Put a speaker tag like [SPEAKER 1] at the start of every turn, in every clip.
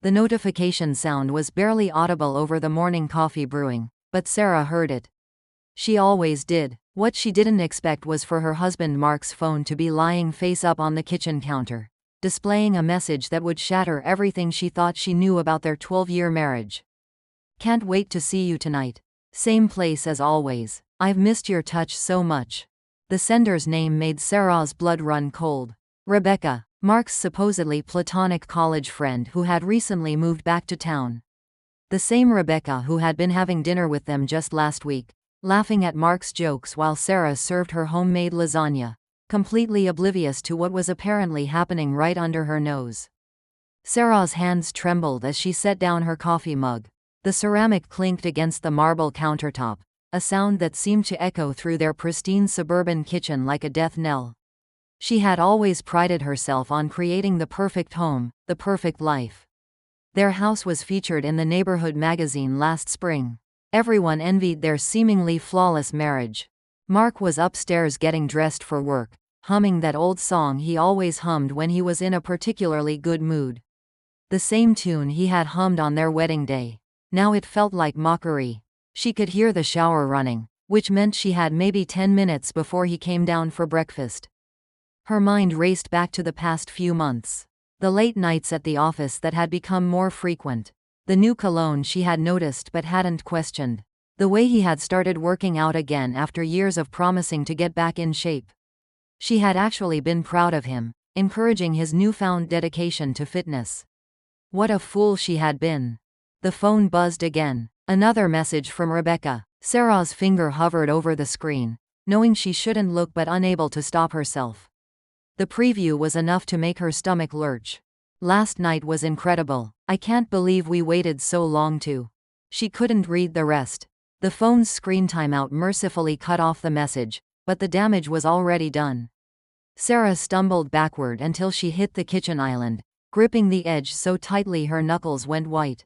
[SPEAKER 1] The notification sound was barely audible over the morning coffee brewing, but Sarah heard it. She always did. What she didn't expect was for her husband Mark's phone to be lying face up on the kitchen counter, displaying a message that would shatter everything she thought she knew about their 12-year marriage. "Can't wait to see you tonight. Same place as always. I've missed your touch so much." The sender's name made Sarah's blood run cold. Rebecca, Mark's supposedly platonic college friend who had recently moved back to town. The same Rebecca who had been having dinner with them just last week, laughing at Mark's jokes while Sarah served her homemade lasagna, completely oblivious to what was apparently happening right under her nose. Sarah's hands trembled as she set down her coffee mug. The ceramic clinked against the marble countertop, a sound that seemed to echo through their pristine suburban kitchen like a death knell. She had always prided herself on creating the perfect home, the perfect life. Their house was featured in the neighborhood magazine last spring. Everyone envied their seemingly flawless marriage. Mark was upstairs getting dressed for work, humming that old song he always hummed when he was in a particularly good mood. The same tune he had hummed on their wedding day. Now it felt like mockery. She could hear the shower running, which meant she had maybe 10 minutes before he came down for breakfast. Her mind raced back to the past few months. The late nights at the office that had become more frequent. The new cologne she had noticed but hadn't questioned. The way he had started working out again after years of promising to get back in shape. She had actually been proud of him, encouraging his newfound dedication to fitness. What a fool she had been. The phone buzzed again. Another message from Rebecca. Sarah's finger hovered over the screen, knowing she shouldn't look but unable to stop herself. The preview was enough to make her stomach lurch. "Last night was incredible. I can't believe we waited so long to." She couldn't read the rest. The phone's screen timeout mercifully cut off the message, but the damage was already done. Sarah stumbled backward until she hit the kitchen island, gripping the edge so tightly her knuckles went white.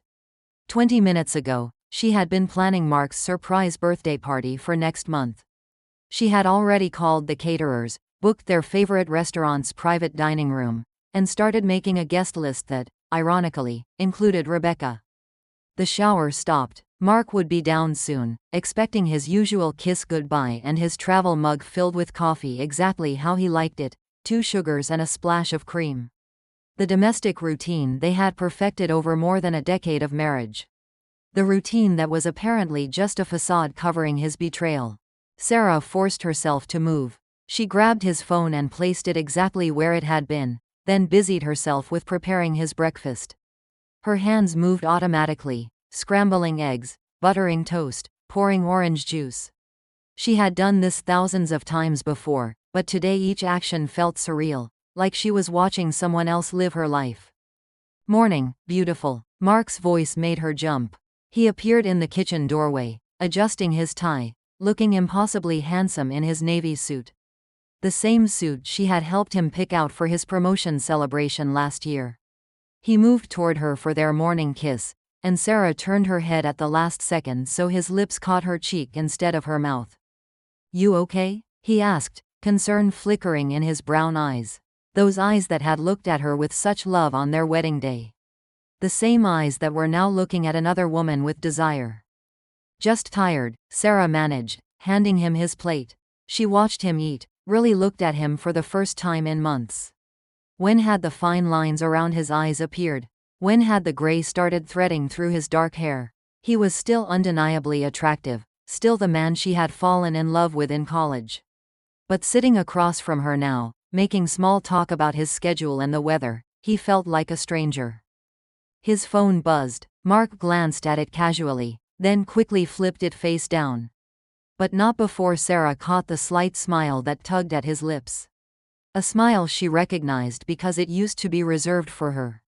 [SPEAKER 1] 20 minutes ago, she had been planning Mark's surprise birthday party for next month. She had already called the caterers, booked their favorite restaurant's private dining room, and started making a guest list that, ironically, included Rebecca. The shower stopped. Mark would be down soon, expecting his usual kiss goodbye and his travel mug filled with coffee exactly how he liked it, 2 sugars and a splash of cream. The domestic routine they had perfected over more than a decade of marriage. The routine that was apparently just a facade covering his betrayal. Sarah forced herself to move. She grabbed his phone and placed it exactly where it had been, then busied herself with preparing his breakfast. Her hands moved automatically, scrambling eggs, buttering toast, pouring orange juice. She had done this thousands of times before, but today each action felt surreal, like she was watching someone else live her life. "Morning, beautiful." Mark's voice made her jump. He appeared in the kitchen doorway, adjusting his tie, looking impossibly handsome in his navy suit. The same suit she had helped him pick out for his promotion celebration last year. He moved toward her for their morning kiss, and Sarah turned her head at the last second so his lips caught her cheek instead of her mouth. "You okay?" he asked, concern flickering in his brown eyes. Those eyes that had looked at her with such love on their wedding day. The same eyes that were now looking at another woman with desire. "Just tired," Sarah managed, handing him his plate. She watched him eat, really looked at him for the first time in months. When had the fine lines around his eyes appeared? When had the gray started threading through his dark hair? He was still undeniably attractive, still the man she had fallen in love with in college. But sitting across from her now, making small talk about his schedule and the weather, he felt like a stranger. His phone buzzed. Mark glanced at it casually, then quickly flipped it face down. But not before Sarah caught the slight smile that tugged at his lips. A smile she recognized because it used to be reserved for her.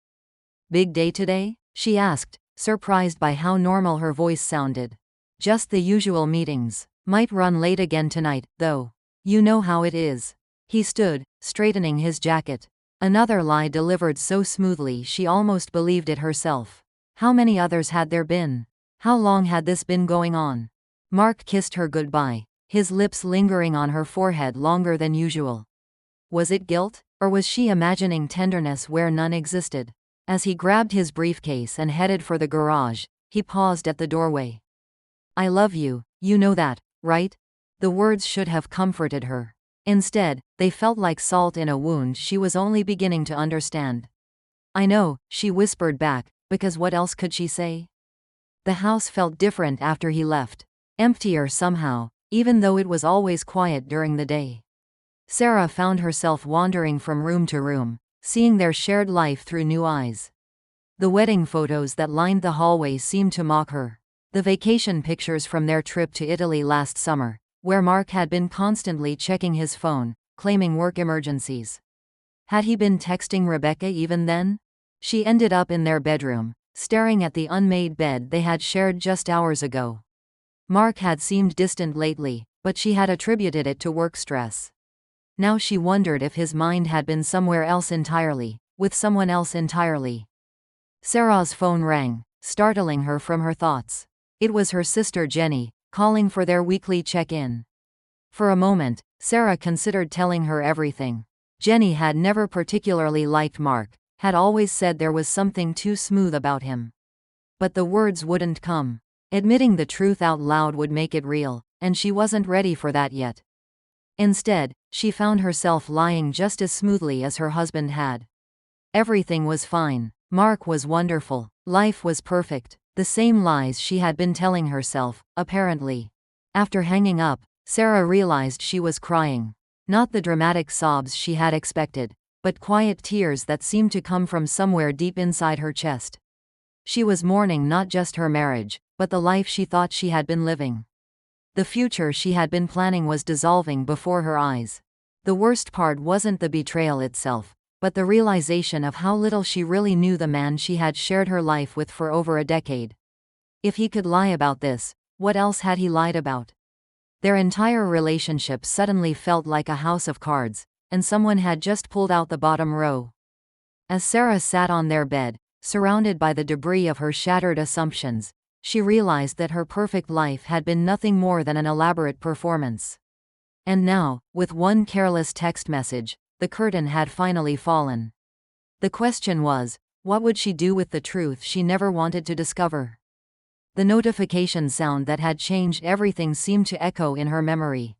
[SPEAKER 1] "Big day today?" she asked, surprised by how normal her voice sounded. "Just the usual meetings. Might run late again tonight, though. You know how it is." He stood, straightening his jacket. Another lie delivered so smoothly she almost believed it herself. How many others had there been? How long had this been going on? Mark kissed her goodbye, his lips lingering on her forehead longer than usual. Was it guilt, or was she imagining tenderness where none existed? As he grabbed his briefcase and headed for the garage, he paused at the doorway. "I love you, you know that, right?" The words should have comforted her. Instead, they felt like salt in a wound she was only beginning to understand. "I know," she whispered back, because what else could she say? The house felt different after he left. Emptier somehow, even though it was always quiet during the day. Sarah found herself wandering from room to room, seeing their shared life through new eyes. The wedding photos that lined the hallway seemed to mock her. The vacation pictures from their trip to Italy last summer, where Mark had been constantly checking his phone, claiming work emergencies. Had he been texting Rebecca even then? She ended up in their bedroom, staring at the unmade bed they had shared just hours ago. Mark had seemed distant lately, but she had attributed it to work stress. Now she wondered if his mind had been somewhere else entirely, with someone else entirely. Sarah's phone rang, startling her from her thoughts. It was her sister Jenny, calling for their weekly check-in. For a moment, Sarah considered telling her everything. Jenny had never particularly liked Mark, had always said there was something too smooth about him. But the words wouldn't come. Admitting the truth out loud would make it real, and she wasn't ready for that yet. Instead, she found herself lying just as smoothly as her husband had. Everything was fine. Mark was wonderful. Life was perfect. The same lies she had been telling herself, apparently. After hanging up, Sarah realized she was crying. Not the dramatic sobs she had expected, but quiet tears that seemed to come from somewhere deep inside her chest. She was mourning not just her marriage, but the life she thought she had been living. The future she had been planning was dissolving before her eyes. The worst part wasn't the betrayal itself, but the realization of how little she really knew the man she had shared her life with for over a decade. If he could lie about this, what else had he lied about? Their entire relationship suddenly felt like a house of cards, and someone had just pulled out the bottom row. As Sarah sat on their bed, surrounded by the debris of her shattered assumptions, she realized that her perfect life had been nothing more than an elaborate performance. And now, with one careless text message, the curtain had finally fallen. The question was, what would she do with the truth she never wanted to discover? The notification sound that had changed everything seemed to echo in her memory.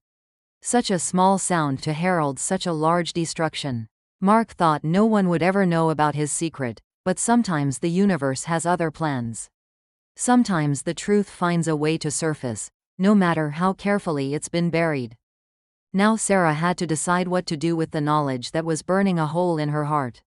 [SPEAKER 1] Such a small sound to herald such a large destruction. Mark thought no one would ever know about his secret, but sometimes the universe has other plans. Sometimes the truth finds a way to surface, no matter how carefully it's been buried. Now Sarah had to decide what to do with the knowledge that was burning a hole in her heart.